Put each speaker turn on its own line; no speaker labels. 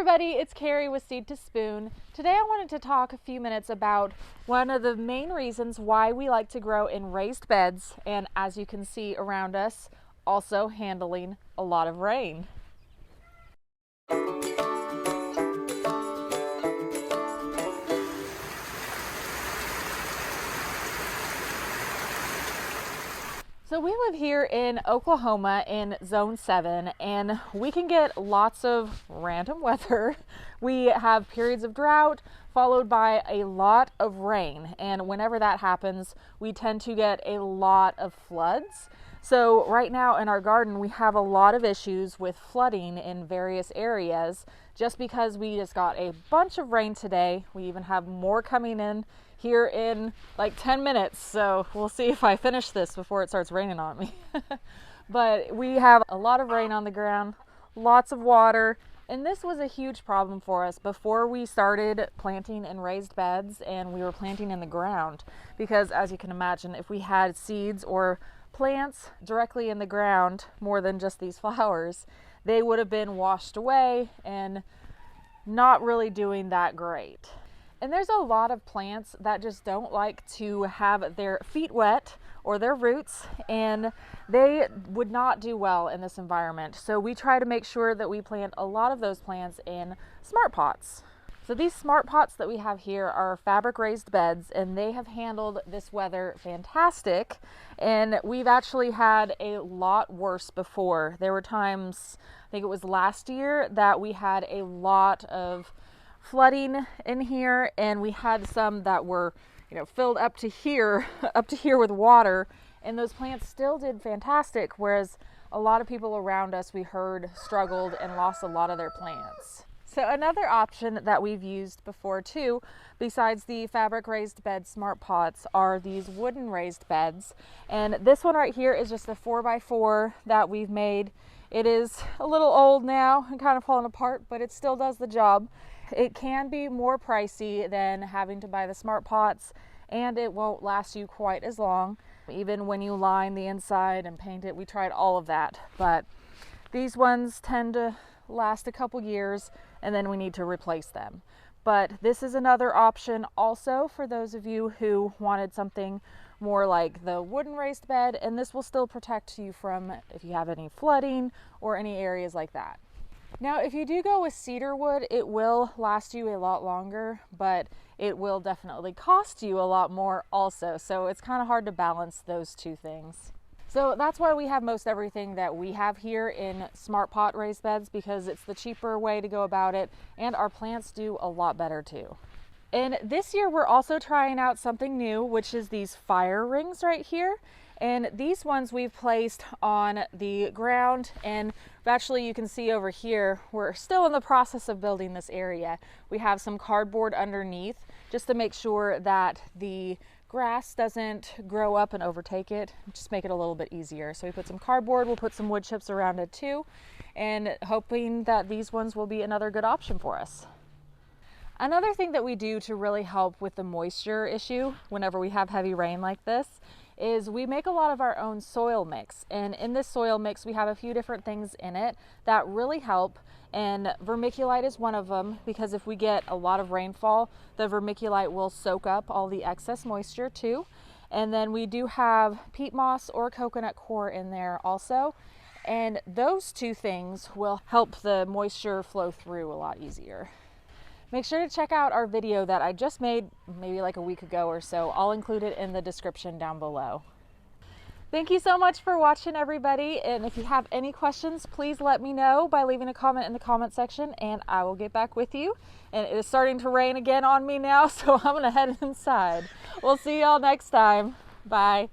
everybody, it's Carrie with Seed to Spoon. Today I wanted to talk a few minutes about one of the main reasons why we like to grow in raised beds, and as you can see around us, also handling a lot of rain. So we live here in Oklahoma in Zone 7, and we can get lots of random weather. We have periods of drought followed by a lot of rain, and whenever that happens, we tend to get a lot of floods. So right now in our garden, we have a lot of issues with flooding in various areas just because we just got a bunch of rain today. We even have more coming in here in like 10 minutes, so we'll see if I finish this before it starts raining on me. But we have a lot of rain on the ground, lots of water, and this was a huge problem for us before we started planting in raised beds and we were planting in the ground, because as you can imagine, if we had seeds or plants directly in the ground, more than just these flowers, they would have been washed away and not really doing that great. And there's a lot of plants that just don't like to have their feet wet or their roots, and they would not do well in this environment. So we try to make sure that we plant a lot of those plants in smart pots. So these smart pots that we have here are fabric raised beds, and they have handled this weather fantastic. And we've actually had a lot worse before. There were times, I think it was last year, that we had a lot of flooding in here, and we had some that were, filled up to here with water, and those plants still did fantastic, whereas a lot of people around us, we heard, struggled and lost a lot of their plants. So another option that we've used before too, besides the fabric raised bed smart pots, are these wooden raised beds. And this one right here is just a 4x4 that we've made. It is a little old now and kind of falling apart, but it still does the job. It can be more pricey than having to buy the smart pots, and it won't last you quite as long. Even when you line the inside and paint it, we tried all of that, but these ones tend to last a couple years and then we need to replace them. But this is another option also for those of you who wanted something more like the wooden raised bed, and this will still protect you from if you have any flooding or any areas like that. Now, if you do go with cedar wood, it will last you a lot longer, but it will definitely cost you a lot more also. So it's kind of hard to balance those two things. So that's why we have most everything that we have here in smart pot raised beds, because it's the cheaper way to go about it, and our plants do a lot better too. And this year we're also trying out something new, which is these fire rings right here. And these ones we've placed on the ground, and actually you can see over here, we're still in the process of building this area. We have some cardboard underneath just to make sure that the grass doesn't grow up and overtake it, just make it a little bit easier. So we put some cardboard, we'll put some wood chips around it too, and hoping that these ones will be another good option for us. Another thing that we do to really help with the moisture issue whenever we have heavy rain like this is we make a lot of our own soil mix. And in this soil mix, we have a few different things in it that really help. And vermiculite is one of them, because if we get a lot of rainfall, the vermiculite will soak up all the excess moisture too. And then we do have peat moss or coconut coir in there also. And those two things will help the moisture flow through a lot easier. Make sure to check out our video that I just made maybe like a week ago or so. I'll include it in the description down below. Thank you so much for watching, everybody. And if you have any questions, please let me know by leaving a comment in the comment section, and I will get back with you. And it is starting to rain again on me now, so I'm gonna head inside. We'll see y'all next time. Bye.